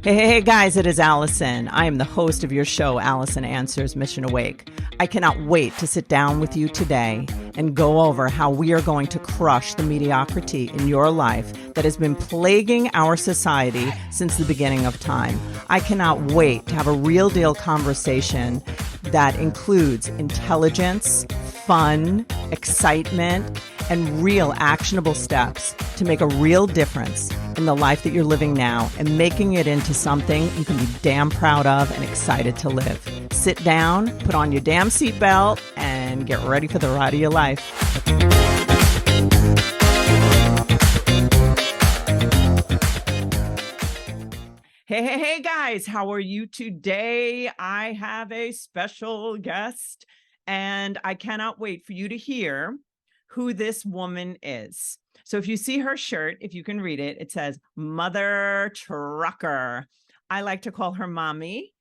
Hey, guys, it is Allison. I am the host of your show, Allison Answers Mission Awake. I cannot wait to sit down with you today and go over how we are going to crush the mediocrity in your life that has been plaguing our society since the beginning of time. I cannot wait to have a real deal conversation that includes intelligence, fun, excitement, and real actionable steps to make a real difference in the life that you're living now and making it into something you can be damn proud of and excited to live. Sit down, put on your damn seatbelt, and get ready for the ride of your life. Hey, guys, how are you today? I have a special guest, and I cannot wait for you to hear who this woman is. So if you see her shirt, if you can read it, it says Mother Trucker. I like to call her Mommy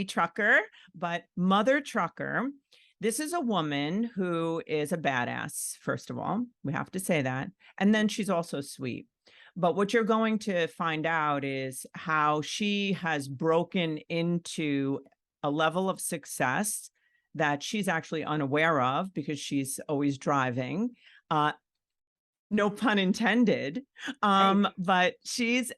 Trucker, but Mother Trucker. This is a woman who is a badass, first of all. We have to say that. And then she's also sweet. But what you're going to find out is how she has broken into a level of success that she's actually unaware of because she's always driving. No pun intended. But she's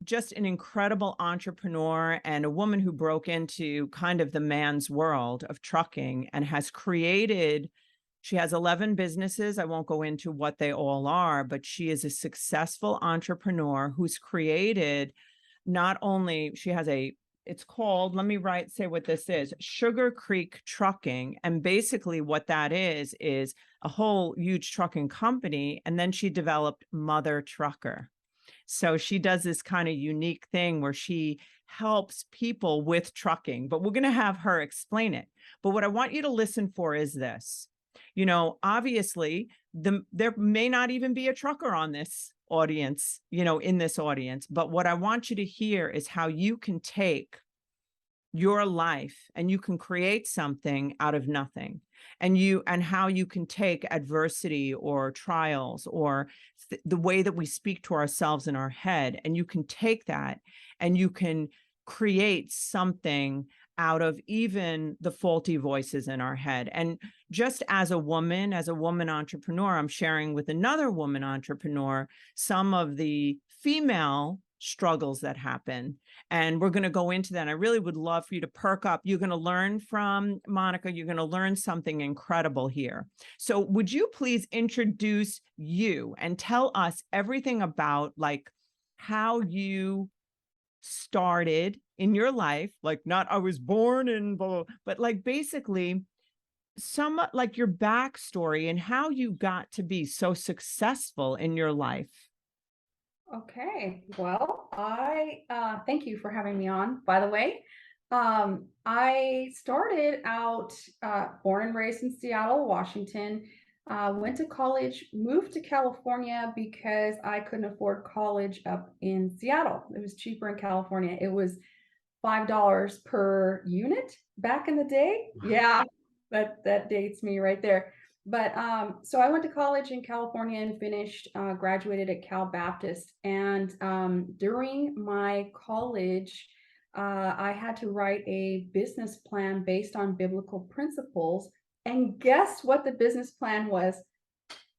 just an incredible entrepreneur and a woman who broke into kind of the man's world of trucking and has created, she has 11 businesses. I won't go into what they all are, but she is a successful entrepreneur who's created not only, she has a, it's called, let me say what this is, Sugar Creek Trucking. And basically what that is a whole huge trucking company. And then she developed Mother Trucker. So she does this kind of unique thing where she helps people with trucking, but we're going to have her explain it. But what I want you to listen for is this. You know, obviously, there may not even be a trucker on this audience, in this audience. But what I want you to hear is how you can take your life and you can create something out of nothing, and how you can take adversity or trials or the way that we speak to ourselves in our head, and you can take that and you can create something out of even the faulty voices in our head. And just as a woman entrepreneur, I'm sharing with another woman entrepreneur some of the female struggles that happen. And we're going to go into that. I really would love for you to perk up. You're going to learn from Monica. You're going to learn something incredible here. So would you please introduce you and tell us everything about like how you started in your life, like not I was born in blah, blah, but like basically some like your backstory and how you got to be so successful in your life. Okay, well, I thank you for having me on, by the way. I started out born and raised in Seattle, Washington. Went to college, moved to California because I couldn't afford college up in Seattle. It was cheaper in California. It was $5 per unit back in the day. Yeah, that dates me right there. But so I went to college in California and finished, graduated at Cal Baptist. And during my college, I had to write a business plan based on biblical principles. And guess what the business plan was?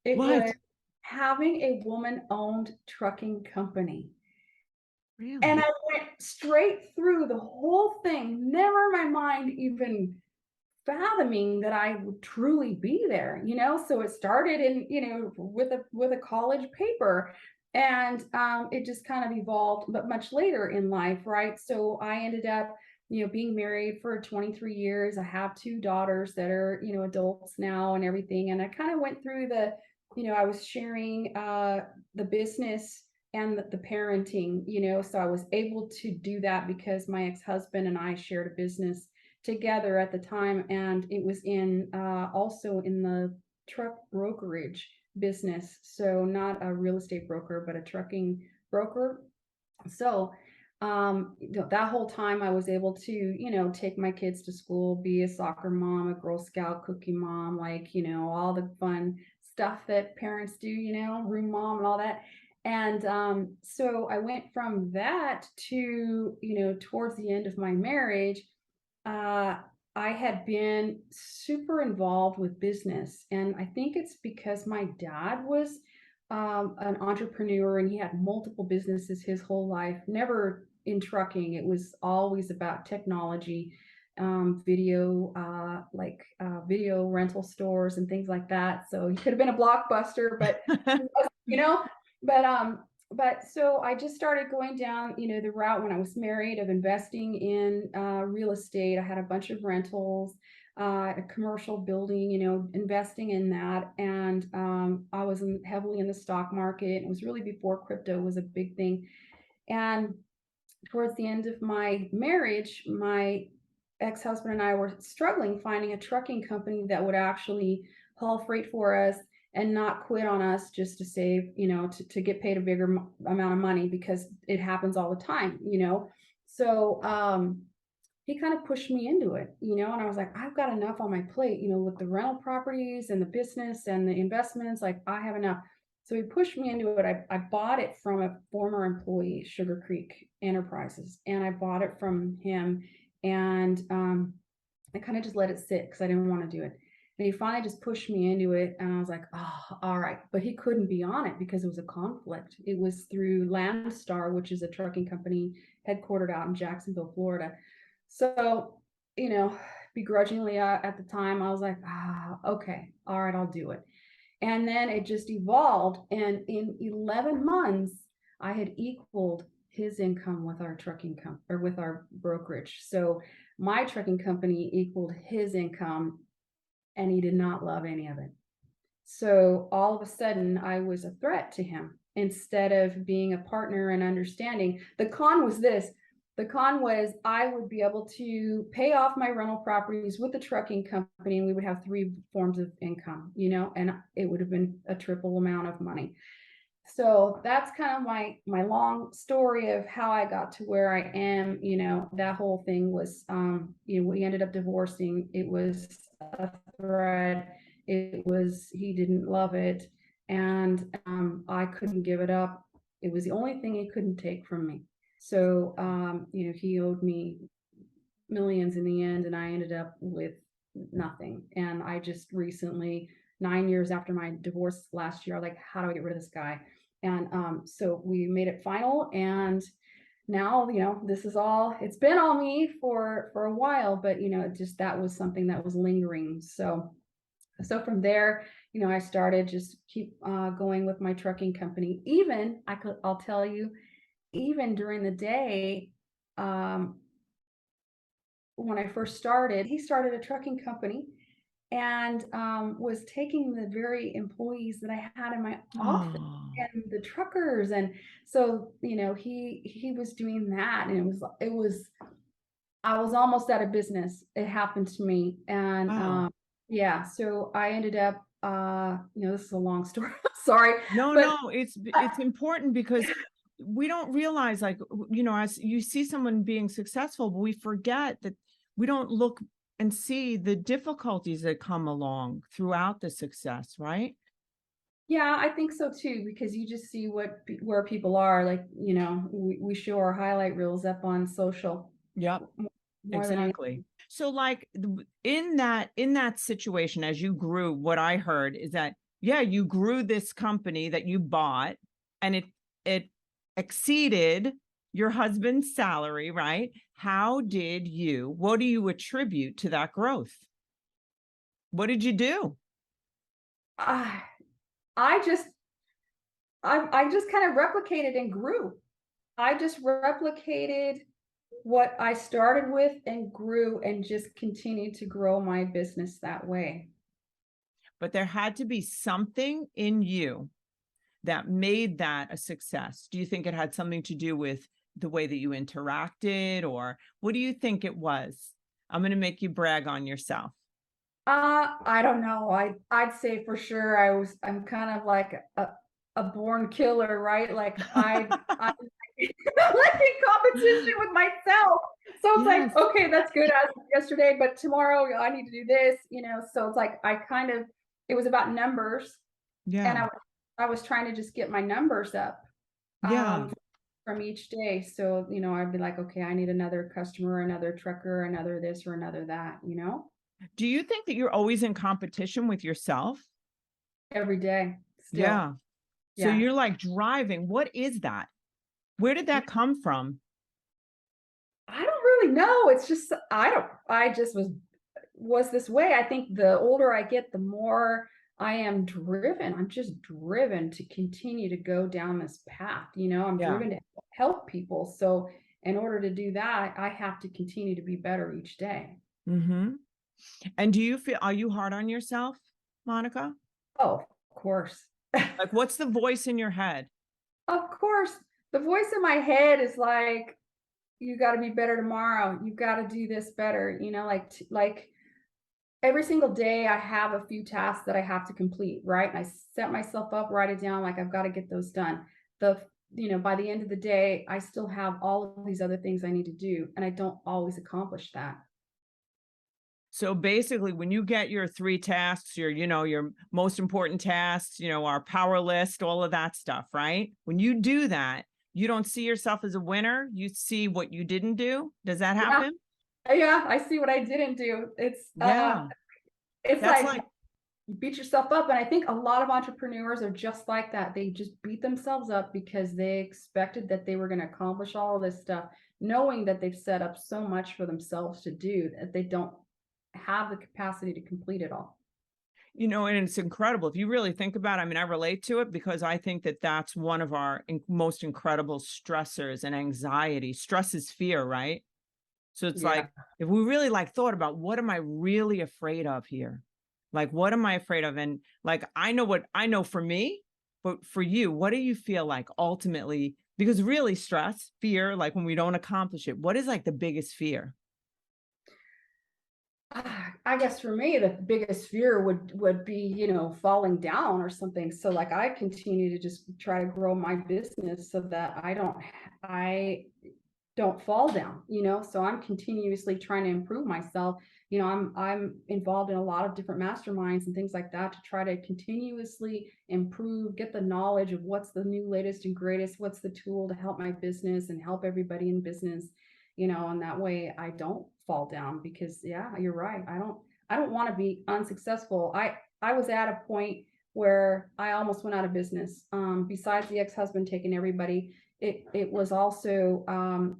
It was What? having a woman-owned trucking company. And Really? I went straight through the whole thing, never in my mind even fathoming that I would truly be there, So it started in, with a college paper, and it just kind of evolved, but much later in life, right? So I ended up, being married for 23 years. I have two daughters that are, adults now and everything. And I kind of went through I was sharing the business and the parenting, so I was able to do that because my ex-husband and I shared a business together at the time, and it was in also in the truck brokerage business, so not a real estate broker but a trucking broker. So that whole time I was able to take my kids to school, be a soccer mom, a Girl Scout cookie mom, like all the fun stuff that parents do, room mom and all that. And so I went from that to, towards the end of my marriage, uh, I had been super involved with business. And I think it's because my dad was an entrepreneur and he had multiple businesses his whole life, never in trucking. It was always about technology, video rental stores and things like that. So he could have been a blockbuster, but he was, but so I just started going down, the route when I was married of investing in real estate. I had a bunch of rentals, a commercial building, investing in that. And I was heavily in the stock market. It was really before crypto was a big thing. And towards the end of my marriage, my ex-husband and I were struggling finding a trucking company that would actually haul freight for us and not quit on us just to save, to get paid a bigger amount of money, because it happens all the time. So he kind of pushed me into it, and I was like, I've got enough on my plate, with the rental properties and the business and the investments, like I have enough. So he pushed me into it. I bought it from a former employee, Sugar Creek Enterprises, and I bought it from him. And I kind of just let it sit because I didn't want to do it. And he finally just pushed me into it. And I was like, oh, all right. But he couldn't be on it because it was a conflict. It was through Landstar, which is a trucking company headquartered out in Jacksonville, Florida. So, begrudgingly at the time, I was like, okay, all right, I'll do it. And then it just evolved. And in 11 months, I had equaled his income with our trucking company, or with our brokerage. So my trucking company equaled his income, and he did not love any of it. So all of a sudden, I was a threat to him instead of being a partner and understanding. The con was this. The con was I would be able to pay off my rental properties with the trucking company, and we would have three forms of income, and it would have been a triple amount of money. So that's kind of my long story of how I got to where I am. That whole thing was, we ended up divorcing. It was a threat. It was, he didn't love it, and I couldn't give it up. It was the only thing he couldn't take from me. So he owed me millions in the end, and I ended up with nothing. And I just recently, 9 years after my divorce last year, like, how do I get rid of this guy? And so we made it final, and now, this is all, it's been all me for a while, but just that was something that was lingering. So from there, I started just keep going with my trucking company. Even I'll tell you, even during the day, when I first started, he started a trucking company and was taking the very employees that I had in my office Oh, and the truckers. And so, he was doing that, and it was I was almost out of business. It happened to me. And wow. yeah, so I ended up this is a long story. Sorry, No, but no, it's important because we don't realize, like, as you see someone being successful, but we forget that we don't look and see the difficulties that come along throughout the success, right? yeah, I think so too, because you just see where people are. Like, we show our highlight reels up on social Yep, more than exactly. anything. So, like, in that situation, as you grew, what I heard is that, yeah, you grew this company that you bought, and it exceeded your husband's salary, right? What do you attribute to that growth? What did you do? I I just I just kind of replicated and grew. I just replicated what I started with and grew, and just continued to grow my business that way. But there had to be something in you that made that a success. Do you think it had something to do with the way that you interacted, or what do you think it was? I'm going to make you brag on yourself. I don't know. I'd say for sure I'm kind of like a born killer, right? Like I'm like in competition with myself. So it's like, Yes. okay, that's good as of yesterday, but tomorrow I need to do this, So it's like it was about numbers, and Yeah. I was trying to just get my numbers up. Yeah. from each day. So, I'd be like, okay, I need another customer, another trucker, another this or another that, Do you think that you're always in competition with yourself? every day still. Yeah. So Yeah. you're like driving. What is that? Where did that come from? I don't really know. It's just I just was this way. I think the older I get, the more I am driven. I'm just driven to continue to go down this path. I'm Yeah. driven to help people. So in order to do that, I have to continue to be better each day. Mhm. And do you feel are you hard on yourself, Monica? Oh, of course. Like, what's the voice in your head? Of course. The voice in my head is like, you got to be better tomorrow. You got to do this better. Like every single day I have a few tasks that I have to complete, right? And I set myself up, write it down, like I've got to get those done. By the end of the day, I still have all of these other things I need to do, and I don't always accomplish that. So basically, when you get your 3 tasks, your most important tasks, our power list, all of that stuff, right? When you do that, you don't see yourself as a winner, you see what you didn't do. Does that Yeah. happen? Yeah, I see what I didn't do. Yeah. It's That's like like you beat yourself up, and I think a lot of entrepreneurs are just like that. They just beat themselves up because they expected that they were going to accomplish all of this stuff, knowing that they've set up so much for themselves to do that they don't have the capacity to complete it all. and it's incredible. If you really think about it, I mean, I relate to it because I think that that's one of our most incredible stressors and anxiety. Stress is fear, right? So it's Yeah. like, if we really like thought about what am I really afraid of here? Like, what am I afraid of? And like, I know what I know for me, but for you, what do you feel like ultimately? Because really, stress, fear, like when we don't accomplish it, what is like the biggest fear? I guess for me, the biggest fear would be, falling down or something. So like I continue to just try to grow my business so that I don't fall down, so I'm continuously trying to improve myself. I'm involved in a lot of different masterminds and things like that to try to continuously improve, get the knowledge of what's the new latest and greatest, what's the tool to help my business and help everybody in business, and that way I don't fall down. Because yeah, you're right, I don't want to be unsuccessful. I was at a point where I almost went out of business. Besides the ex-husband taking everybody, it was also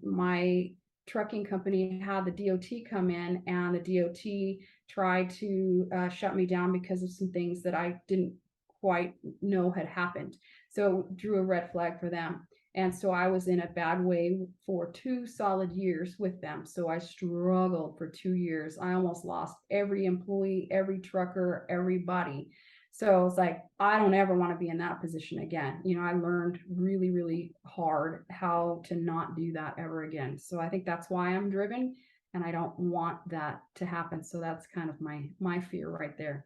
my trucking company had the DOT come in, and the DOT tried to shut me down because of some things that I didn't quite know had happened. So it drew a red flag for them. And so I was in a bad way for 2 solid years with them. So I struggled for 2 years. I almost lost every employee, every trucker, everybody. So it's like, I don't ever want to be in that position again. I learned really, really hard how to not do that ever again. So I think that's why I'm driven, and I don't want that to happen. So that's kind of my fear right there.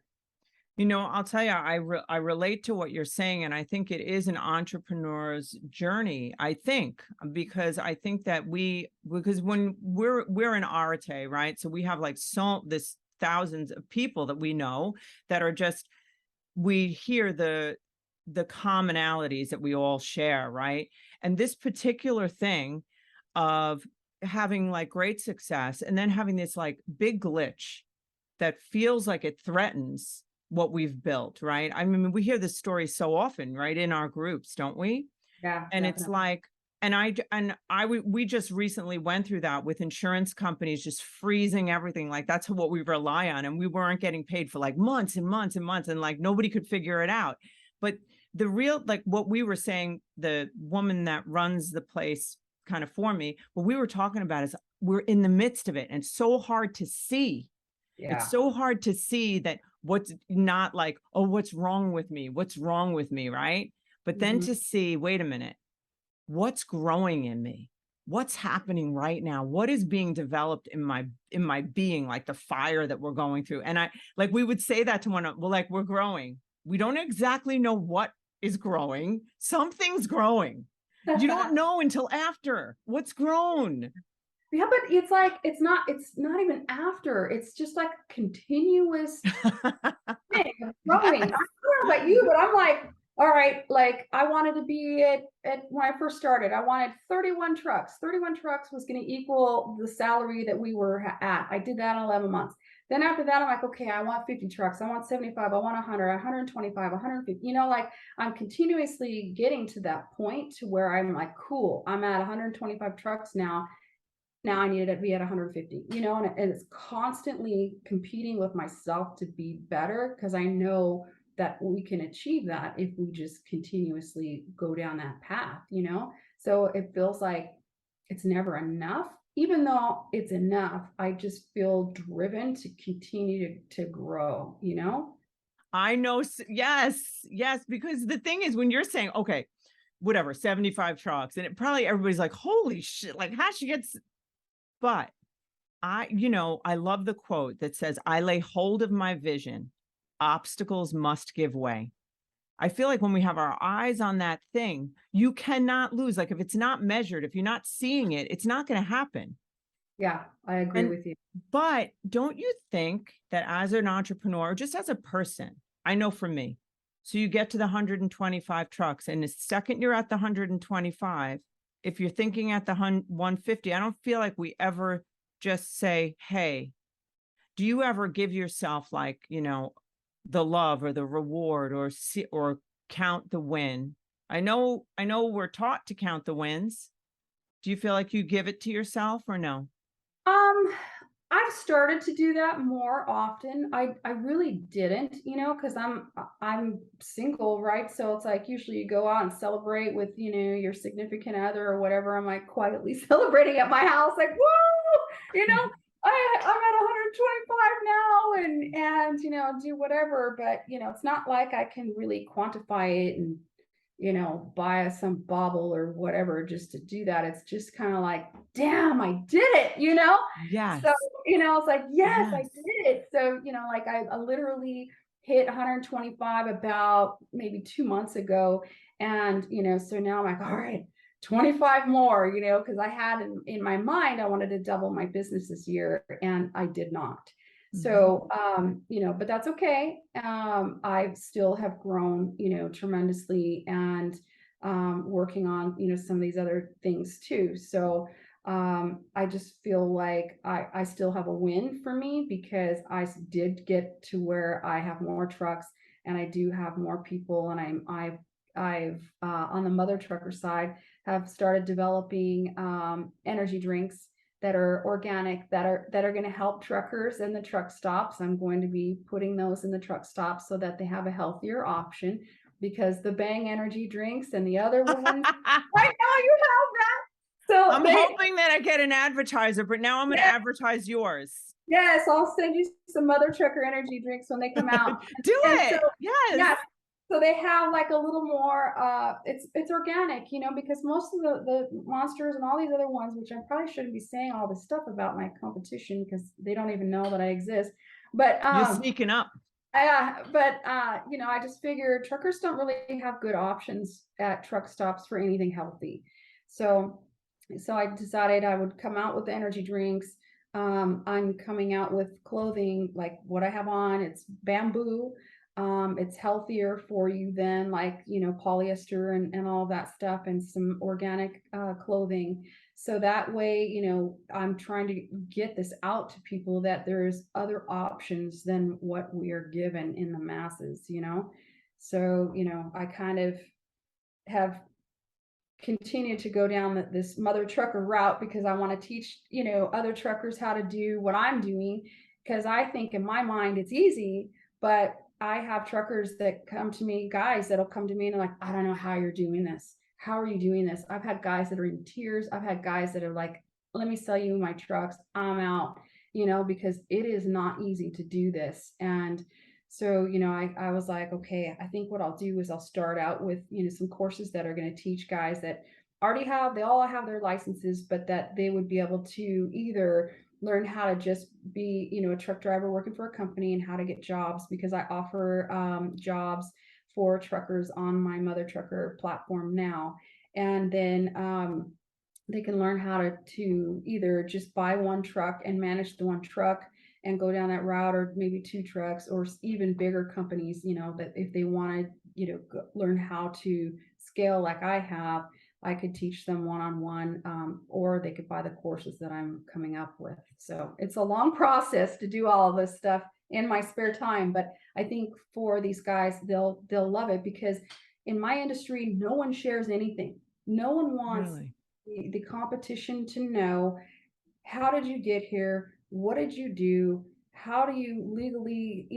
I'll tell you, I relate to what you're saying, and I think it is an entrepreneur's journey. I think because I think that because when we're in Arate, right? So we have like this thousands of people that we know that are just we hear the commonalities that we all share, right? And this particular thing of having like great success and then having this like big glitch that feels like it threatens what we've built, right? I mean, we hear this story so often, right, in our groups, don't we? Yeah, And it's definitely. like, we just recently went through that with insurance companies just freezing everything. Like that's what we rely on, and we weren't getting paid for like months and months and months, and like nobody could figure it out. But the real, like what we were saying, the woman that runs the place kind of for me, what we were talking about is we're in the midst of it, and it's so hard to see. It's Yeah. so hard to see that what's not like, oh, what's wrong with me? What's wrong with me? Right. But then Mhm. to see, wait a minute, what's growing in me? What's happening right now? What is being developed in my being, like the fire that we're going through? And I like we would say that to one another, well, like we're growing. We don't exactly know what is growing. Something's growing. You don't know until after what's grown. Yeah, but it's like it's not even after. It's just like continuous thing of growing. I don't know about you, but I'm like, all right, like I wanted to be at when I first started, I wanted 31 trucks. 31 trucks was going to equal the salary that we were at. I did that in 11 months. Then after that, I'm like, okay, I want 50 trucks. I want 75. I want 100, 125, 150. Like I'm continuously getting to that point to where I'm like, cool, I'm at 125 trucks now. Now I need to be at 150, and it's constantly competing with myself to be better because I know that we can achieve that if we just continuously go down that path. So it feels like it's never enough. Even though it's enough, I just feel driven to continue to grow. I know. Yes, yes. Because the thing is, when you're saying, okay, whatever, 75 trucks, and it probably everybody's like, holy shit, like how she gets, but I love the quote that says, I lay hold of my vision, obstacles must give way. I feel like when we have our eyes on that thing, you cannot lose. Like if it's not measured, if you're not seeing it, it's not going to happen. Yeah, I agree And with you. but don't you think that as an entrepreneur, just as a person, I know for me, so you get to the 125 trucks, and the second you're at the 125, if you're thinking at the 150, I don't feel like we ever just say, hey, do you ever give yourself like, the love or the reward or see or count the win? I know we're taught to count the wins. Do you feel like you give it to yourself or no? Um, I've started to do that more often. I really didn't, because I'm single, right? So it's like usually you go out and celebrate with, your significant other or whatever. I'm like quietly celebrating at my house, like, whoa, you know, I'm at 125 now and do whatever. But it's not like I can really quantify it and buy some bauble or whatever just to do that. It's just kind of like, damn, I did it. So, Yes. it's like, yes, I Yes. did it. So, like I literally hit 125 about maybe 2 months ago. And, so now I'm like, all right, 25 more, because I had in my mind, I wanted to double my business this year and I did not. Mhm. So, but that's okay. I still have grown, tremendously and working on, some of these other things too. So, I just feel like I still have a win for me because did get to where I have more trucks and I do have more people and I've on the mother trucker side have started developing energy drinks that are organic that are going to help truckers and the truck stops. I'm going to be putting those in the truck stops so that they have a healthier option because the Bang energy drinks and the other ones, I know you have that. So I'm hoping that I get an advertiser, but now I'm going to yeah, advertise yours. yes, I'll send you some mother trucker energy drinks when they come out. Do And so, it. Yes. yes, so they have like a little more, it's organic, because most of the monsters and all these other ones, which I probably shouldn't be saying all this stuff about my competition because they don't even know that I exist. But You're sneaking up. I just figure truckers don't really have good options at truck stops for anything healthy. So I decided I would come out with the energy drinks. I'm coming out with clothing like what I have on. It's bamboo. It's healthier for you than like, polyester and all that stuff and some organic clothing. So that way, I'm trying to get this out to people that there's other options than what we are given in the masses. So, I kind of have continue to go down this mother trucker route because I want to teach, other truckers how to do what I'm doing. Because I think in my mind it's easy, but I have truckers that come to me, guys that'll come to me and they're like, I don't know how you're doing this. How are you doing this? I've had guys that are in tears. I've had guys that are like, let me sell you my trucks. I'm out, because it is not easy to do this. And so, I was like, okay, I think what I'll do is I'll start out with, some courses that are going to teach guys that they all have their licenses, but that they would be able to either learn how to just be, a truck driver working for a company and how to get jobs because I offer jobs for truckers on my mother trucker platform now. And then they can learn how to either just buy one truck and manage the one truck and go down that route or maybe two trucks or even bigger companies, that if they want to learn how to scale like I have, I could teach them one-on-one, or they could buy the courses that I'm coming up with. So it's a long process to do all of this stuff in my spare time, but I think for these guys, they'll love it because in my industry, no one shares anything. No one wants Really? the competition to know how did you get here? What did you do? How do you legally,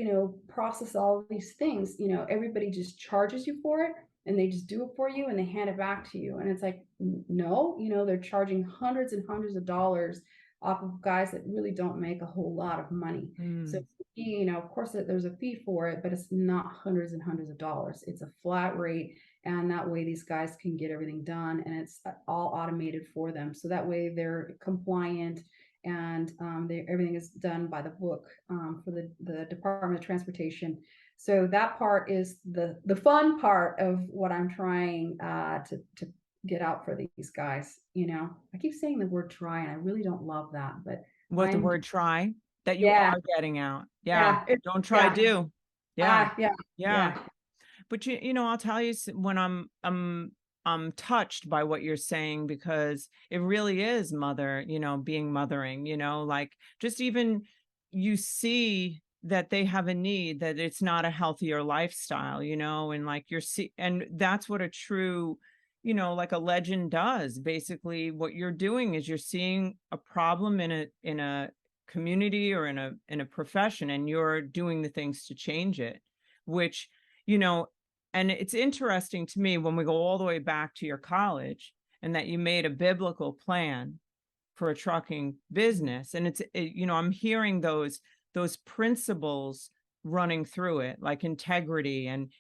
process all of these things? Everybody just charges you for it and they just do it for you and they hand it back to you. And it's like, no, they're charging hundreds and hundreds of dollars off of guys that really don't make a whole lot of money. So, Mm, of course, there's a fee for it, but it's not hundreds and hundreds of dollars. It's a flat rate. And that way these guys can get everything done and it's all automated for them. So that way they're compliant and everything is done by the book for the Department of Transportation. So that part is the fun part of what I'm trying to get out for these guys. I keep saying the word try, and I really don't love that, but what the I'm word try that you yeah, are getting out. Yeah. yeah, Don't try, yeah, do. Yeah. yeah, Yeah. yeah, But I'll tell you when I'm touched by what you're saying because it really is being mothering, like just even you see that they have a need, that it's not a healthier lifestyle, and like and that's what a true, like a legend does. Basically, what you're doing is you're seeing a problem in a community or in a profession, and you're doing the things to change it, which you know and it's interesting to me when we go all the way back to your college and that you made a biblical plan for a trucking business. And I'm hearing those principles running through it, like integrity and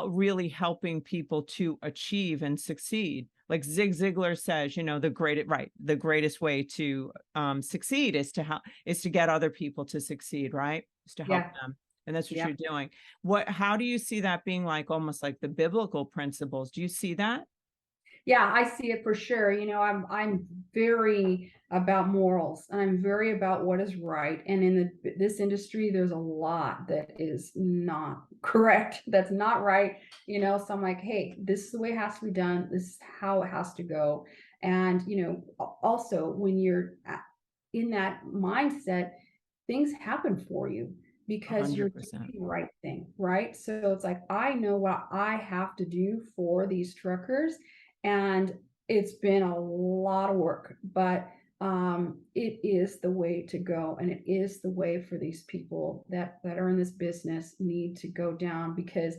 really helping people to achieve and succeed. Like Zig Ziglar says, the greatest way to succeed is to get other people to succeed, right? Is to help yeah, them. And that's what yeah. you're doing. How do you see that being like almost like the biblical principles? Do you see that? Yeah, I see it for sure. I'm very about morals and I'm very about what is right. And in this industry, there's a lot that is not correct. That's not right. So I'm like, hey, this is the way it has to be done. This is how it has to go. And also when you're in that mindset, things happen for you because you're doing 100%. the right thing, right? So it's like I know what I have to do for these truckers, and it's been a lot of work, but it is the way to go, and it is the way for these people that are in this business need to go down because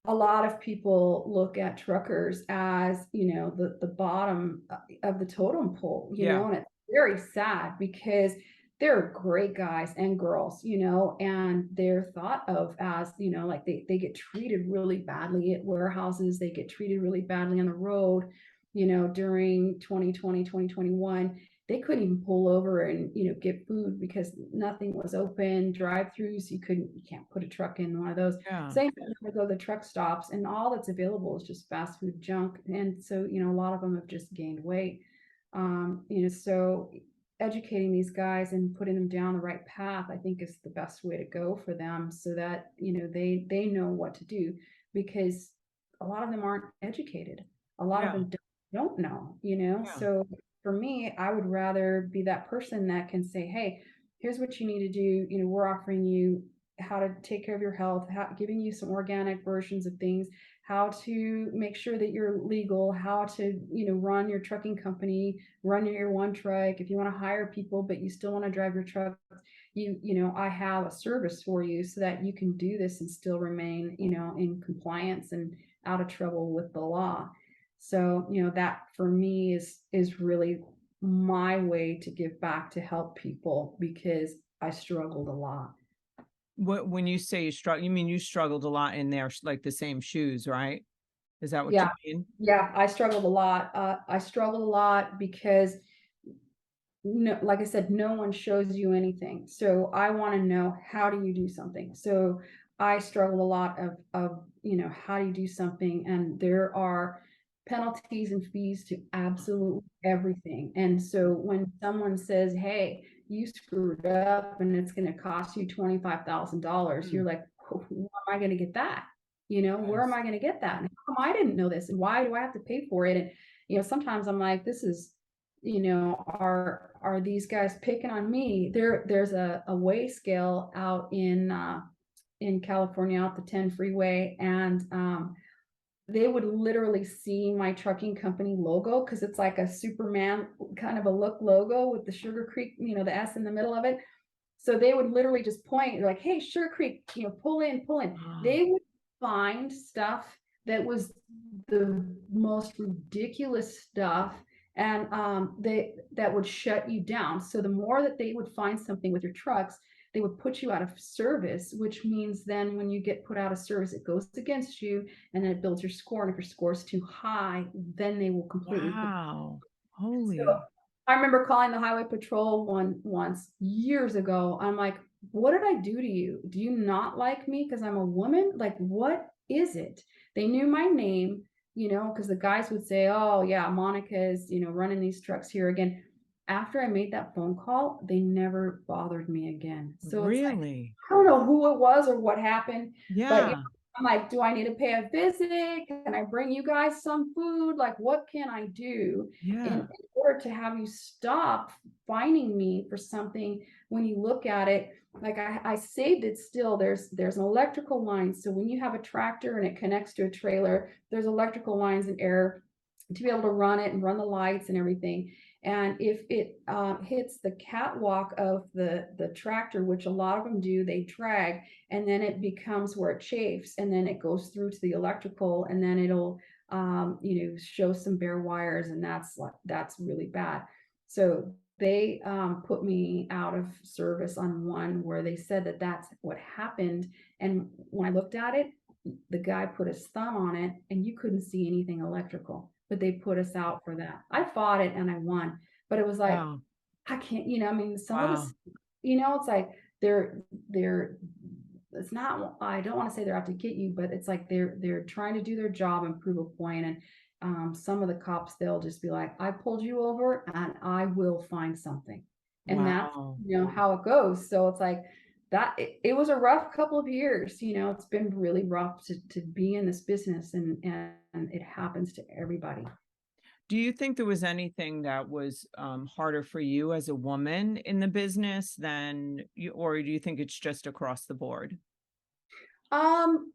a lot of people look at truckers as the bottom of the totem pole, Yeah. and it's very sad because they're great guys and girls, and they're thought of as like they get treated really badly at warehouses, they get treated really badly on the road. During 2020, 2021, they couldn't even pull over and get food because nothing was open, drive-throughs, you can't put a truck in one of those. Yeah. Same thing, I go to the truck stops and all that's available is just fast food junk. And so, a lot of them have just gained weight. So educating these guys and putting them down the right path, I think is the best way to go for them so that, they know what to do because a lot of them aren't educated. A lot of Yeah. them don't know, Yeah. so for me, I would rather be that person that can say, hey, here's what you need to do. We're offering you how to take care of your health, giving you some organic versions of things, how to make sure that you're legal, how to, run your trucking company, run your one truck. If you want to hire people, but you still want to drive your truck, I have a service for you so that you can do this and still remain, in compliance and out of trouble with the law. So, that for me is really my way to give back to help people because I struggled a lot. When you say you struggle, you mean you struggled a lot in there, like the same shoes, right? Is that what you Yeah. mean? Yeah, I struggled a lot. I struggled a lot because no, like I said, no one shows you anything. So I want to know, how do you do something? So I struggle a lot of, how do you do something? And there are penalties and fees to absolutely everything. And so when someone says, hey, you screwed up and it's going to cost you $25,000, you're Mm. like, where am I going to get that? Where am Yes. I going to get that? And how come I didn't know this? And why do I have to pay for it? And, sometimes I'm like, this is, are these guys picking on me? There's a weigh scale out in California out the 10 freeway. And, they would literally see my trucking company logo because it's like a Superman kind of a look logo with the Sugar Creek, the S in the middle of it. So they would literally just point like, hey, Sugar Creek, pull in, pull in. Ah, They would find stuff that was the most ridiculous stuff. And that would shut you down. So the more that they would find something with your trucks, they would put you out of service, which means then when you get put out of service, it goes against you and then it builds your score. And if your score is too high, then they will completely put. wow. So Holy. I remember calling the highway patrol once years ago. I'm like, what did I do to you? Do you not like me because I'm a woman? Like, what is it? They knew my name, because the guys would say, oh, yeah, Monica is, running these trucks here again. After I made that phone call, they never bothered me again. So it's like, Really? I don't know who it was or what happened, but Yeah. I'm like, do I need to pay a visit? Can I bring you guys some food? Like, what can I do in Yeah. order to have you stop finding me for something when you look at it? Like I saved it still. There's an electrical line. So when you have a tractor and it connects to a trailer, there's electrical lines and air to be able to run it and run the lights and everything. And if it hits the catwalk of the tractor, which a lot of them do, they drag, and then it becomes where it chafes, and then it goes through to the electrical, and then it'll show some bare wires, and that's really bad. So they put me out of service on one where they said that that's what happened. And when I looked at it, the guy put his thumb on it and you couldn't see anything electrical, but they put us out for that. I fought it and I won, but it was like, Wow. I can't, I mean, some of Wow. us, it's like they're it's not, I don't want to say they're out to get you, but it's like they're trying to do their job and prove a point. And some of the cops, they'll just be like, I pulled you over and I will find something. And that's, Wow. how it goes. So it's like that, it was a rough couple of years, it's been really rough to be in this business, and it happens to everybody. Do you think there was anything that was harder for you as a woman in the business than you, or do you think it's just across the board? Um,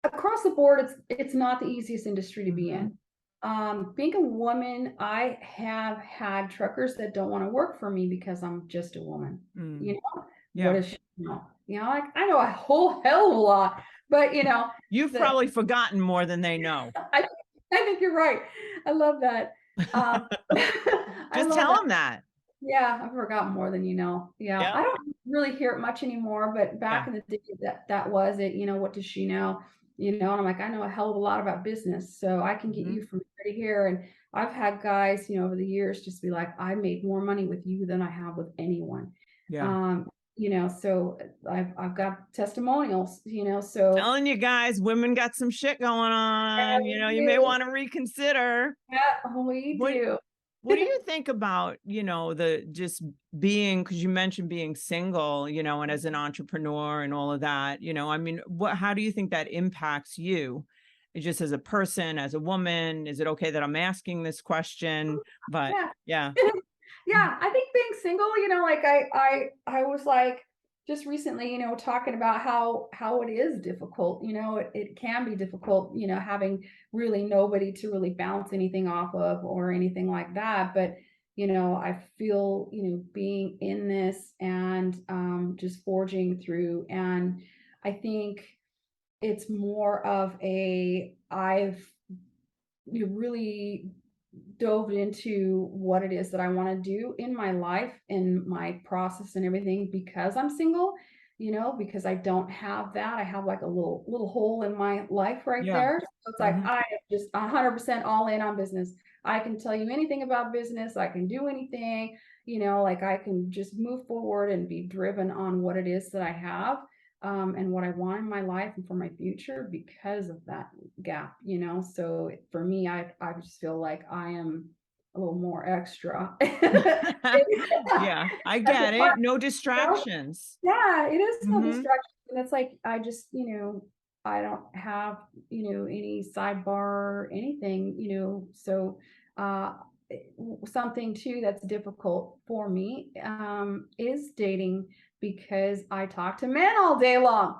Across the board, it's not the easiest industry to be Hmm. in. Being a woman, I have had truckers that don't want to work for me because I'm just a woman. Mm. You know, what Yeah. does she know? Like I know a whole hell of a lot, but You've the probably forgotten more than they know. I I think you're right. I love that. Um, I Just love tell that. them that. Yeah, I've forgotten more than you know. Yeah, Yep. I don't really hear it much anymore, but back Yeah. in the day, that was it. What does she know? And I'm like, I know a hell of a lot about business, so I can get Hmm. you from here to here. And I've had guys, over the years, just be like, I made more money with you than I have with anyone. Yeah. Um, so I've got testimonials. So Telling you guys, women got some shit going yeah, on. we You may do. want to reconsider. Yeah, we What do. what do you think about, the just being, because you mentioned being single, and as an entrepreneur and all of that, I mean, how do you think that impacts you? Just as a person, as a woman? Is it okay that I'm asking this question? But Yeah. yeah. Yeah, I think being single, like I was like just recently, talking about how it is difficult, it can be difficult, having really nobody to really bounce anything off of or anything like that. But, I feel, being in this and just forging through. And I think it's more of I've really dove into what it is that I want to do in my life and my process and everything because I'm single, because I don't have that. I have like a little hole in my life right Yeah. there. So it's like Hmm. I am just 100% all in on business. I can tell you anything about business. I can do anything, like I can just move forward and be driven on what it is that I have. And what I want in my life and for my future because of that gap. So for me, I just feel like I am a little more extra. Yeah, I As a get part, it. No distractions. yeah, it is no Hmm. distraction. And it's like I just, I don't have, any sidebar or anything, so uh something too that's difficult for me is dating, because I talk to men all day long.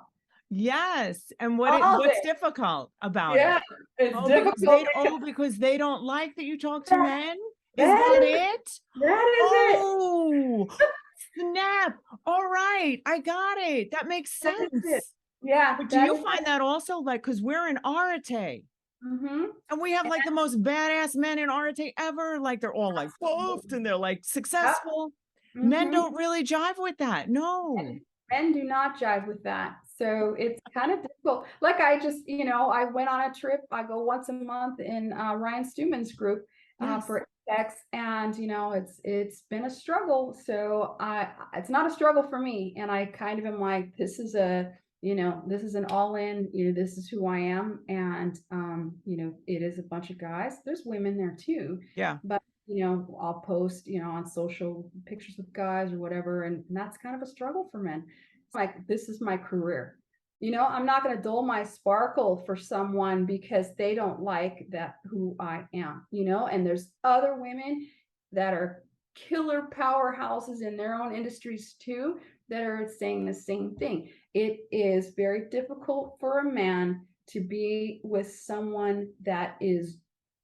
Yes. And All what's day. difficult about it? Yeah, it's Oh, difficult because because they don't like that you talk to that, men? Is that that is it? that is it. Oh, snap. All right. I got it. That makes That is it. sense. Yeah, But do that you is find that also like because we're in Arate mhm. and we have like the most badass men in Arate ever? Like they're all like buffed Absolutely. and they're like Yep. successful. Men Mhm. don't really jive with that. No. Men do not jive with that. So it's kind of difficult. Like I just, I went on a trip. I go once a month in Ryan Stewman's group Yes. for X, and it's been a struggle. So it's not a struggle for me, and I kind of am like, this is an all in. This is who I am, and it is a bunch of guys. There's women there too, Yeah. but I'll post, on social pictures with guys or whatever, and that's kind of a struggle for men. Like, this is my career. I'm not going to dull my sparkle for someone because they don't like that who I am, and there's other women that are killer powerhouses in their own industries too that are saying the same thing. It is very difficult for a man to be with someone that is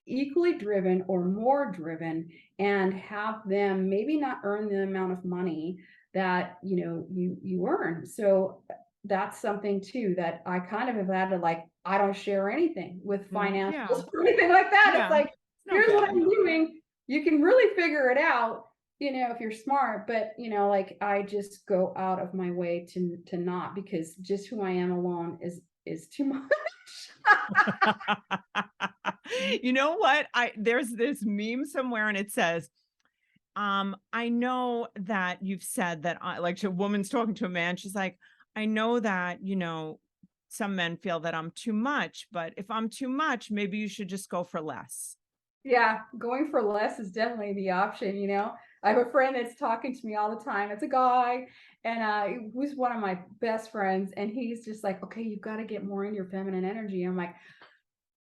equally driven or more driven, and have them maybe not earn the amount of money that you earn. So that's something too that I kind of have had to, like, I don't share anything with Yeah. financials or anything like that. It's Yeah. like, It's not here's what bad. I'm doing. You can really figure it out, if you're smart, but like, I just go out of my way to not, because just who I am alone is too much. You know what? There's this meme somewhere and it says, I know that you've said that like a woman's talking to a man, she's like, I know that, some men feel that I'm too much, but if I'm too much, maybe you should just go for less. Yeah, going for less is definitely the option. I have a friend that's talking to me all the time. It's a guy, and who's one of my best friends, and he's just like, "Okay, you've got to get more in your feminine energy." I'm like,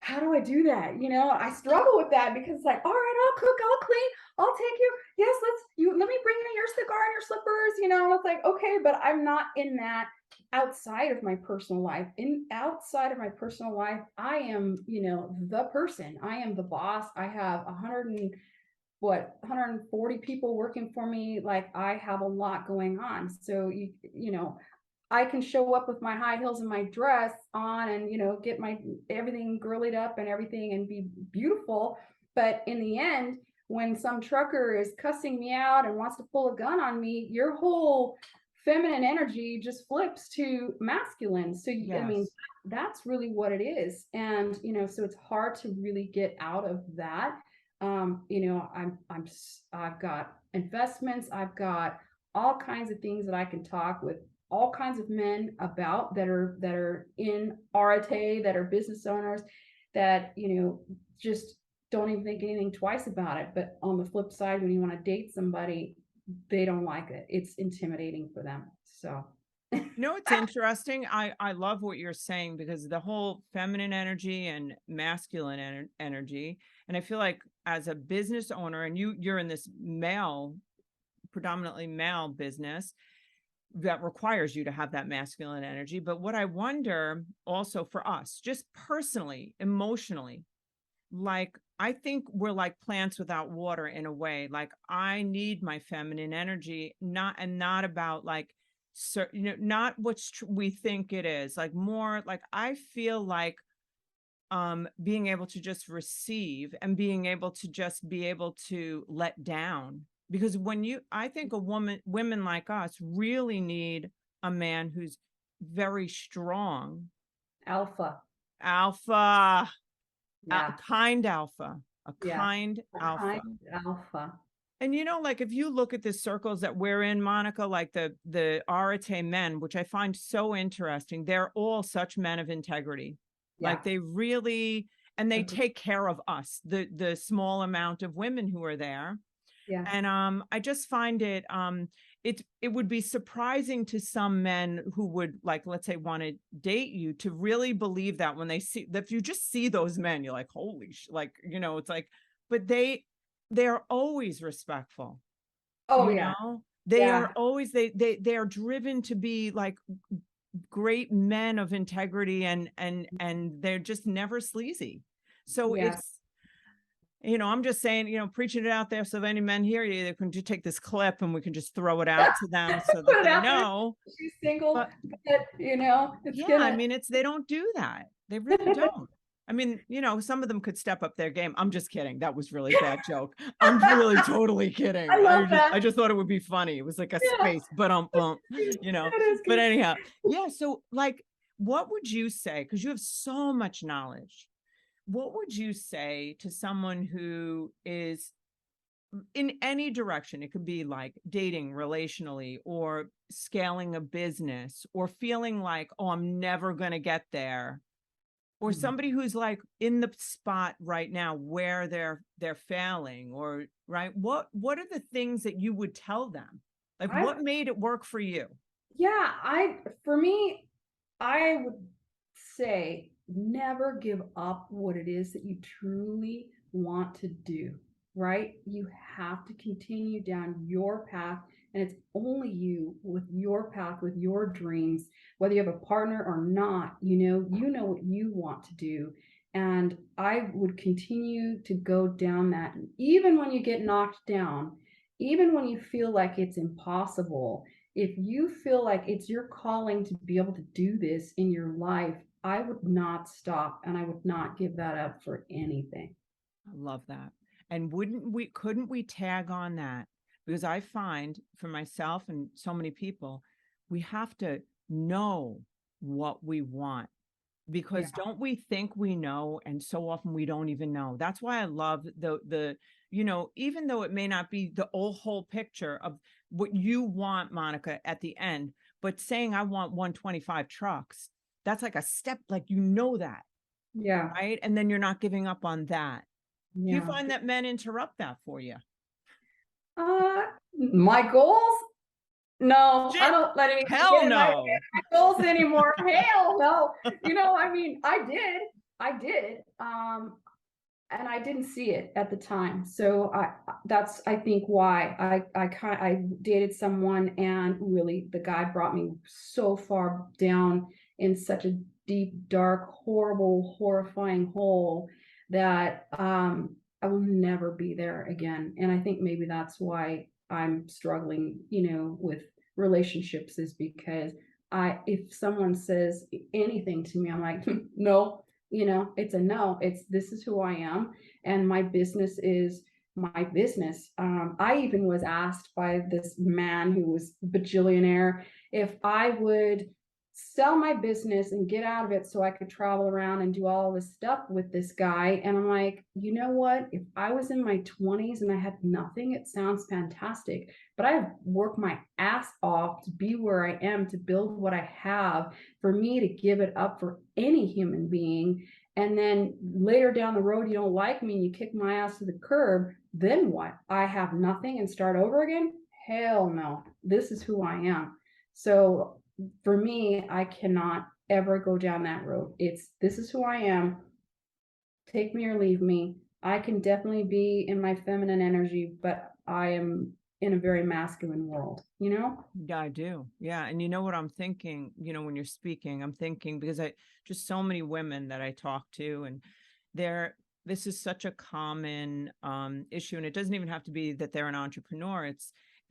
how do I do that? I struggle with that because it's like, all right, I'll cook, I'll clean, I'll take you. Yes, let me bring you your cigar and your slippers. It's like, okay, but I'm not in that outside of my personal life. Outside of my personal life, I am, the person. I am the boss. I have 140 people working for me. Like, I have a lot going on. So I can show up with my high heels and my dress on, and get my everything girlied up and everything and be beautiful. But in the end, when some trucker is cussing me out and wants to pull a gun on me, your whole feminine energy just flips to masculine. So I mean, Yes. that's really what it is. And so it's hard to really get out of that. I've got investments, I've got all kinds of things that I can talk with all kinds of men about, that are in Arate, that are business owners, that just don't even think anything twice about it. But on the flip side, when you want to date somebody, they don't like it. It's intimidating for them. So It's interesting. I love what you're saying because the whole feminine energy and masculine energy, and I feel like as a business owner, and you're in this predominantly male business that requires you to have that masculine energy. But what I wonder also for us, just personally, emotionally, like I think we're like plants without water in a way. Like I need my feminine energy, not about like, so not what we think it is. Like more like I feel like being able to just receive and being able to just be able to let down, because I think women like us really need a man who's very strong, alpha. alpha, Yeah. a Yeah. kind A alpha. kind alpha. And like if you look at the circles that we're in, Monica, like the Arate men, which I find so interesting, they're all such men of integrity. Like Yeah. they really, and they Agree. take care of us, the small amount of women who are there. Yeah. And I just find it would be surprising to some men who would, like, let's say, want to date you, to really believe that when they see that, if you just see those men, you're like, holy like, it's like, but they're always respectful, Oh, yeah. they are Yeah. always, they are driven to be like great men of integrity, and they're just never sleazy. So Yes. I'm just saying, preaching it out there, so if any men hear you, they can just take this clip and we can just throw it out to them so Put that it they out there. know. She's single, But but, it's yeah, I gonna mean, they don't do that. They really don't. I mean, some of them could step up their game. I'm just kidding. That was really a bad joke. I'm really totally kidding. I I love just that. I just thought it would be funny. It was like a Yeah. space, but you know. That is But good. anyhow, yeah. So, like, what would you say? Because you have so much knowledge. What would you say to someone who is in any direction? It could be like dating relationally, or scaling a business, or feeling like, oh, I'm never going to get there, or Mm. somebody who's like in the spot right now where they're failing, or right, what are the things that you would tell them, like I what made it work for you? Yeah, for me, I would say never give up what it is that you truly want to do, right? You have to continue down your path, and it's only you with your path, with your dreams, whether you have a partner or not, you know what you want to do. And I would continue to go down that, even when you get knocked down, even when you feel like it's impossible. If you feel like it's your calling to be able to do this in your life, I would not stop and I would not give that up for anything. I love that. And couldn't we tag on that? Because I find for myself and so many people, we have to know what we want, Yeah. because don't we think we know, and so often we don't even know. That's why I love even though it may not be the whole picture of what you want, Monica, at the end, but saying I want 125 trucks, that's like a step, like, that, Yeah. right? And then you're not giving up on that. Do you Yeah. find that men interrupt that for you? My goals? No, I Shit. don't let anything Hell get in no. my goals anymore. Hell no. I mean, I did. And I didn't see it at the time. So that's, I think, why I dated someone, and really the guy brought me so far down in such a deep, dark, horrible, horrifying hole that I will never be there again. And I think maybe that's why I'm struggling, with relationships, is because if someone says anything to me, I'm like, no, it's a no. This is who I am, and my business is my business. I even was asked by this man who was bajillionaire if I would sell my business and get out of it so I could travel around and do all this stuff with this guy. And I'm like, you know what? If I was in my 20s and I had nothing, it sounds fantastic. But I have worked my ass off to be where I am, to build what I have. For me to give it up for any human being, and then later down the road you don't like me and you kick my ass to the curb, then what? I have nothing and start over again? Hell no. This is who I am. So for me, I cannot ever go down that road. This is who I am. Take me or leave me. I can definitely be in my feminine energy, but I am in a very masculine world, Yeah, I do. Yeah. And you know what I'm thinking, when you're speaking, I'm thinking, because I just, so many women that I talk to, and this is such a common issue. And it doesn't even have to be that they're an entrepreneur.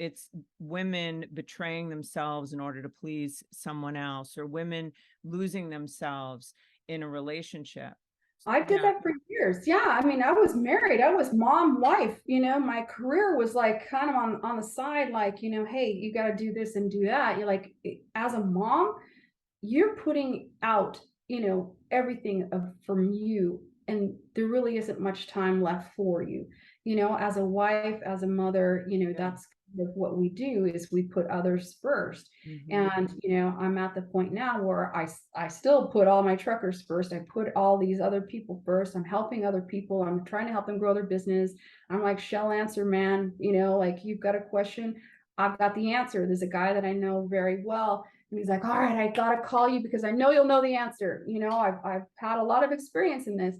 It's women betraying themselves in order to please someone else, or women losing themselves in a relationship. I You did know, that for years. Yeah, I mean, I was married. I was mom, wife. My career was like kind of on the side, like, hey, you got to do this and do that. You're like, as a mom, you're putting out, everything from you, and there really isn't much time left for you. As a wife, as a mother, yeah. that's of what we do is we put others first. Mhm. And, I'm at the point now where I still put all my truckers first. I put all these other people first. I'm helping other people. I'm trying to help them grow their business. I'm like, shell answer, man, like you've got a question. I've got the answer. There's a guy that I know very well. And he's like, all right, I got to call you because I know you'll know the answer. I've had a lot of experience in this.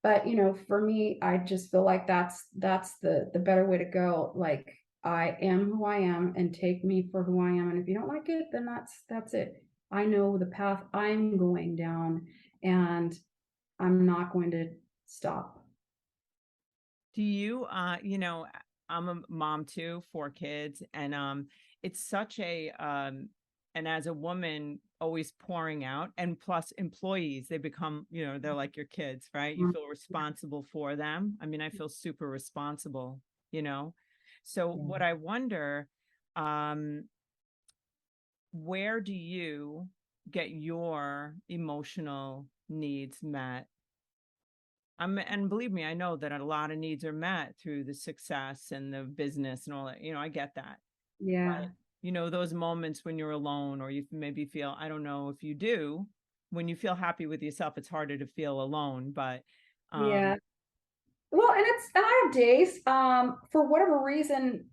But for me, I just feel like that's the better way to go. Like, I am who I am and take me for who I am. And if you don't like it, then that's it. I know the path I'm going down, and I'm not going to stop. Do you, I'm a mom too, 4 kids, and it's such a and as a woman always pouring out, and plus employees, they become, they're like your kids, right? You Mm, feel responsible for them. I mean, I feel super responsible, you know. So yeah. what I wonder, um, where do you get your emotional needs met? And believe me, I know that a lot of needs are met through the success and the business and all that. I get that. Yeah. But, those moments when you're alone, or you maybe feel, I don't know if you do, when you feel happy with yourself, it's harder to feel alone. But Yeah. Well, and I have days, for whatever reason,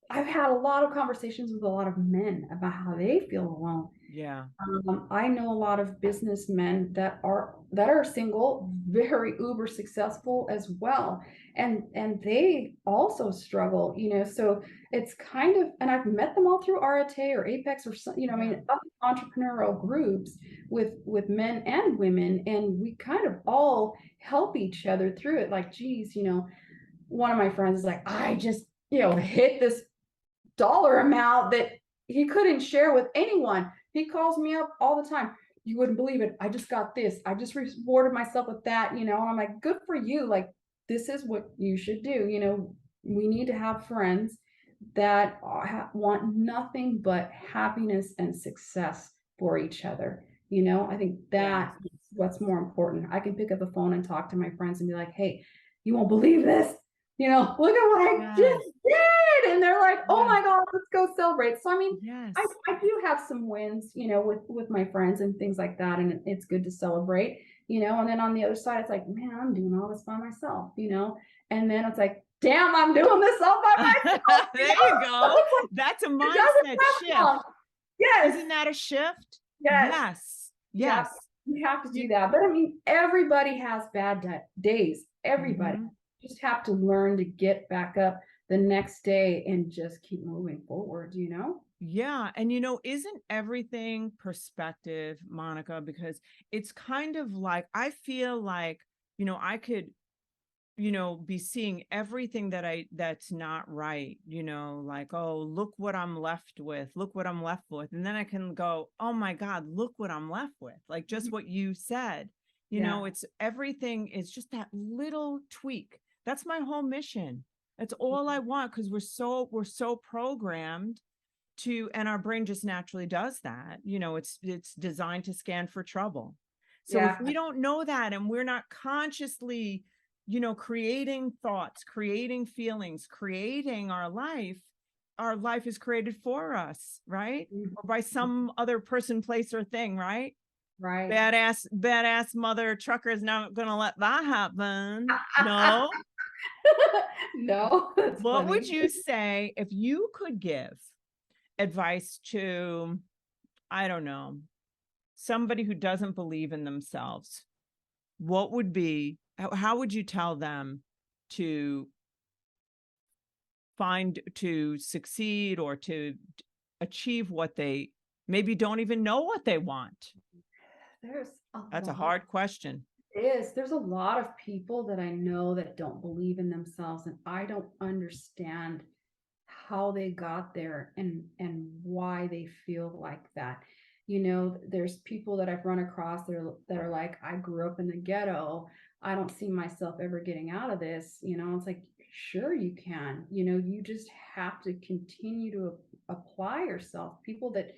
I've had a lot of conversations with a lot of men about how they feel alone. yeah, I know a lot of businessmen that are single, very uber successful as well, and they also struggle. So it's kind of, and I've met them all through RTA or Apex or some, I yeah, mean, other entrepreneurial groups with men and women, and we kind of all help each other through it. Like, geez, one of my friends is like, I just hit this dollar amount that he couldn't share with anyone. He calls me up all the time. You wouldn't believe it. I just got this. I just rewarded myself with that, and I'm like, good for you. Like, this is what you should do. We need to have friends that want nothing but happiness and success for each other. I think yes, that is what's more important. I can pick up the phone and talk to my friends and be like, hey, you won't believe this. Look at what I yes, just did. And they're like, oh yes, my God, let's go celebrate. So, I mean, I, yes, I do have some wins, with my friends and things like that. And it's good to celebrate, and then on the other side, it's like, man, I'm doing all this by myself, and then it's like, damn, I'm doing this all by myself, there you go. That's a it doesn't mindset last shift. long. Yes, Isn't that a shift? yes. Yes, Yeah, yes. you have to You, do that. But I mean, everybody has bad days. Everybody. mhm. You just have to learn to get back up the next day and just keep moving forward. Yeah. And isn't everything perspective, Monica? Because it's kind of like, I feel like, I could, be seeing everything that's not right, like, oh, look what I'm left with. Look what I'm left with. And then I can go, oh my God, look what I'm left with. Like just what you said, Yeah. it's everything is just that little tweak. That's my whole mission. That's all I want because we're so programmed and our brain just naturally does that. It's designed to scan for trouble. So if Yeah. we don't know that and we're not consciously, creating thoughts, creating feelings, creating our life is created for us, right? Mhm. Or by some other person, place, or thing, right? Right. Badass mother trucker is not gonna let that happen. No. No, that's What would funny. you say if you could give advice to, I don't know, somebody who doesn't believe in themselves? What would be, how would you tell them to to succeed or to achieve what they maybe don't even know what they want? There's a That's a lot. hard question. There's a lot of people that I know that don't believe in themselves, and I don't understand how they got there and why they feel like that. There's people that I've run across that are like, I grew up in the ghetto. I don't see myself ever getting out of this. It's like, sure you can. You just have to continue to apply yourself. People that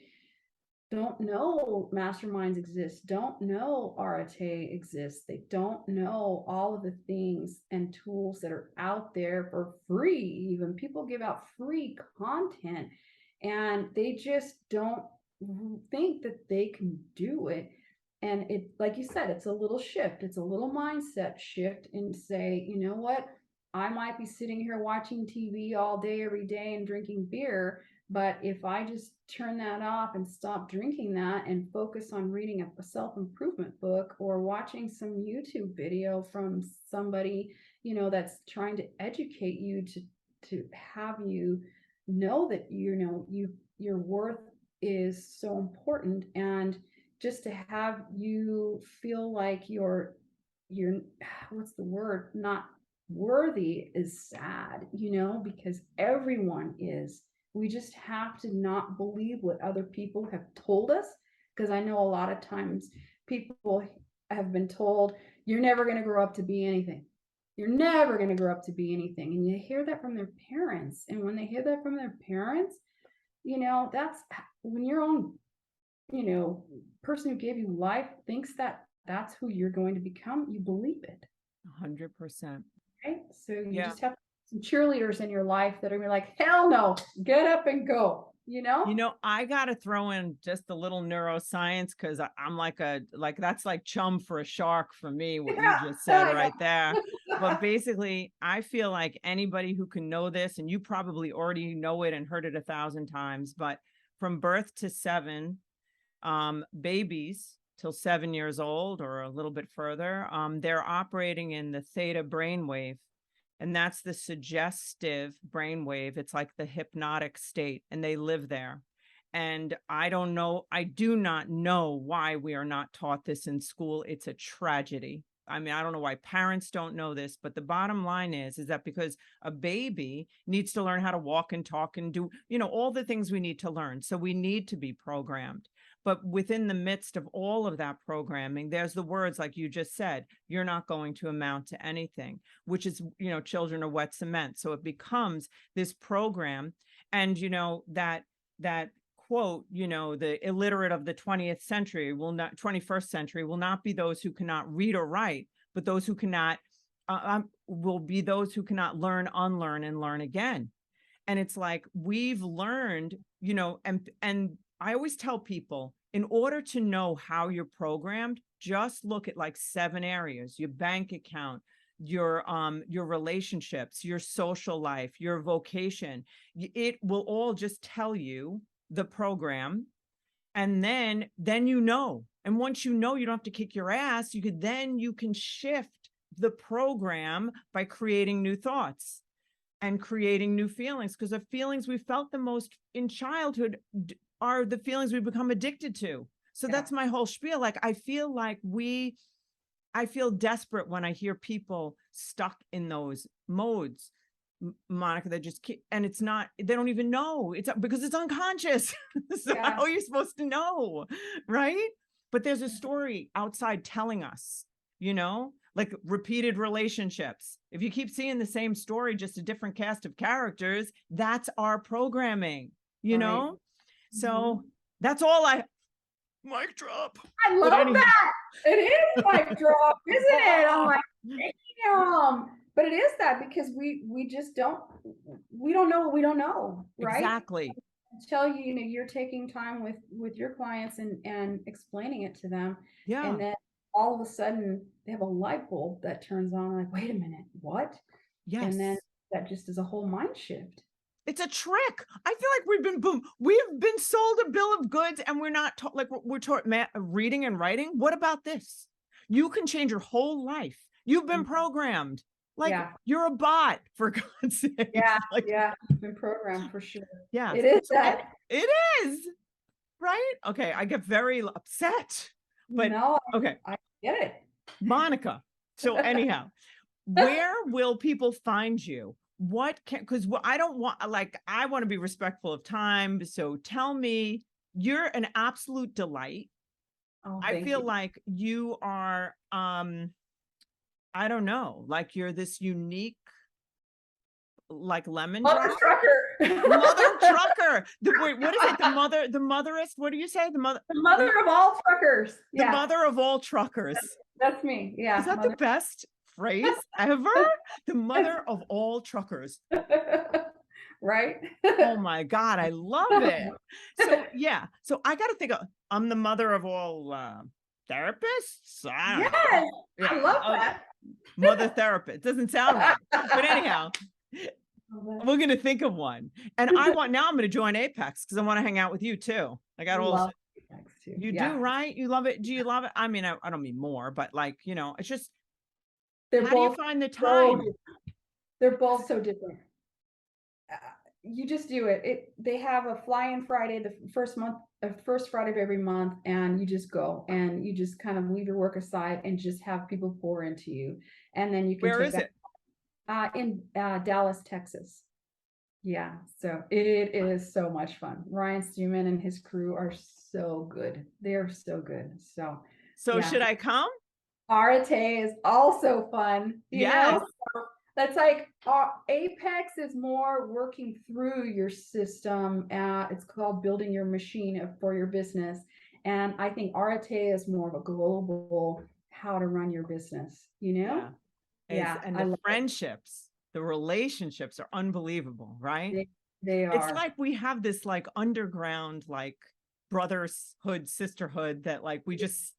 don't know masterminds exist, don't know RTA exists. They don't know all of the things and tools that are out there for free. Even people give out free content and they just don't think that they can do it. And it, like you said, it's a little shift, it's a little mindset shift, and say, you know what, I might be sitting here watching TV all day, every day, and drinking beer, but if I just turn that off and stop drinking that and focus on reading a self-improvement book or watching some YouTube video from somebody, that's trying to educate you to have you know that your worth is so important, and just to have you feel like you're what's the word, not worthy is sad, because everyone is. We just have to not believe what other people have told us, because I know a lot of times people have been told, you're never going to grow up to be anything. You're never going to grow up to be anything. And you hear that from their parents. And when they hear that from their parents, that's when your own, person who gave you life thinks that that's who you're going to become, you believe it. 100%. Right? So you Yeah. just have some cheerleaders in your life that are gonna be like, hell no, get up and go, I got to throw in just a little neuroscience because I'm like that's like chum for a shark for me, what you just said I right there. But know. basically, I feel like anybody who can know this, and you probably already know it and heard it 1,000 times, but from birth to 7, babies till 7 years old or a little bit further, they're operating in the theta brainwave. And that's the suggestive brainwave. It's like the hypnotic state, and they live there. And I do not know why we are not taught this in school. It's a tragedy. I mean, I don't know why parents don't know this, but the bottom line is that because a baby needs to learn how to walk and talk and do, all the things we need to learn. So we need to be programmed. But within the midst of all of that programming, there's the words like you just said, you're not going to amount to anything, which is, children are wet cement. So it becomes this program. And, that quote, the illiterate of the 21st century will not be those who cannot read or write, but those who cannot, will be those who cannot learn, unlearn, and learn again. And it's like, we've learned, and I always tell people, in order to know how you're programmed, just look at like 7 areas: your bank account, your relationships, your social life, your vocation. It will all just tell you the program. And then and once you don't have to kick your ass. You can shift the program by creating new thoughts and creating new feelings, because the feelings we felt the most in childhood are the feelings we become addicted to. So that's my whole spiel. Like, I feel desperate when I hear people stuck in those modes, Monica, that just keep, and it's not, they don't even know it's because it's unconscious. So how are you supposed to know? Right. But there's a story outside telling us, like repeated relationships. If you keep seeing the same story, just a different cast of characters, that's our programming, So that's all mic drop. I love that. It is mic drop, isn't it? I'm like, damn. But it is that, because we just don't know what we don't know, right? Exactly. Until you're taking time with your clients and explaining it to them. Yeah. And then all of a sudden they have a light bulb that turns on, like, wait a minute, what? Yes. And then that just is a whole mind shift. It's a trick. I feel like we've been sold a bill of goods, and we're not taught, like we're taught reading and writing. What about this? You can change your whole life. You've been programmed. Like, you're a bot, for God's sake. Yeah, like, you've been programmed for sure. Yeah, it is that. It is. Right? Okay, I get very upset. But no, okay. I get it. Monica. So anyhow, where will people find you? Because I don't want, I want to be respectful of time. So tell me, you're an absolute delight. I feel like you are, I don't know, like you're this unique, like lemon Mother drop? trucker. Mother trucker. Wait, what is it? The motherist. What do you say? The mother of all truckers. The Yeah, mother of all truckers. that's me. Is Yeah, that the mother. best phrase ever? The mother of all truckers. Right? Oh my God, I love it. So yeah, so I got to think of, I'm the mother of all therapists. I don't know. Yes, I Yeah, love that. mother therapist doesn't sound right, but anyhow, we're gonna think of one. And I'm gonna join Apex because I want to hang out with you too. I got all Love Apex too. you do, Yeah, right? You love it. Do you love it? I mean, I don't mean more, but like, it's just, they're how do you both find the so time? they're both so different. Uh, you just do it. They have a fly-in Friday the first Friday of every month, and you just go and you just kind of leave your work aside and just have people pour into you, and then you can Where take is that it? in Dallas, Texas. Yeah, so it is so much fun. Ryan Stewman and his crew are so good. They're so good. So So yeah, should I come? Arate is also fun, Yes. So that's like Apex is more working through your system. It's called building your machine for your business. And I think Arate is more of a global how to run your business, Yeah. Yeah, And I the love it. friendships, the relationships are unbelievable, right? They It's are. like we have this like underground, like brotherhood, sisterhood that like we just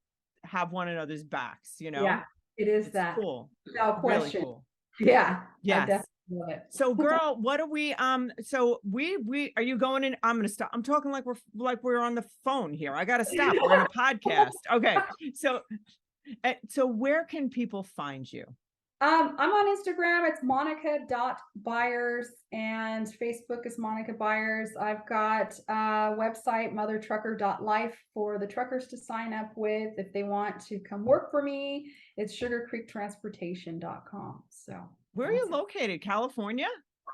have one another's backs, Yeah, it is It's that cool. without Really question. cool. Yeah, I Yes. definitely love it. So girl, what are we so we are you going in? I'm gonna stop. I'm talking like we're on the phone here. I gotta stop. We're in a podcast. Okay. So so where can people find you? I'm on Instagram. It's monica.byers and Facebook is Monica Byers. I've got a website, mothertrucker.life for the truckers to sign up with if they want to come work for me. It's sugarcreektransportation.com. So Where are you that's it. located? California?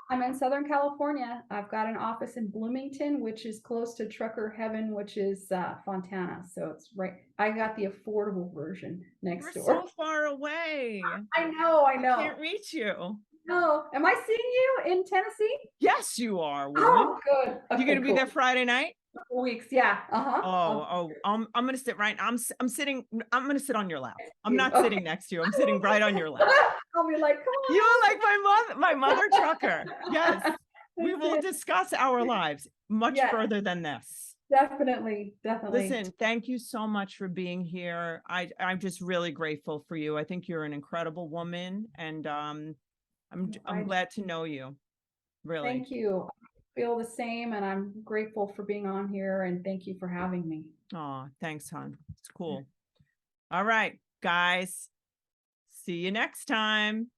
I'm in Southern California. I've got an office in Bloomington, which is close to Trucker Heaven, which is Fontana. So it's right. I got the affordable version next We're door. so far away. I know, I I know. can't reach you. No, am I seeing you in Tennessee? Yes, you are, woman. Oh, good. You Okay, gonna be cool. there Friday night? Couple weeks. Yeah. Uh-huh. I'm gonna sit right. I'm sitting. I'm gonna sit on your lap. I'm not Okay. sitting next to you. I'm sitting right on your lap. I'll be like, come You on are like my mother trucker. Yes, out. we That's will it. discuss our lives much Yeah, further than this. definitely, definitely. Listen, thank you so much for being here. I'm just really grateful for you. I think you're an incredible woman, and I'm I glad to know you. Really. thank you. I feel the same, and I'm grateful for being on here, and thank you for having me. Oh, thanks, hon. It's cool. All right, guys. See you next time.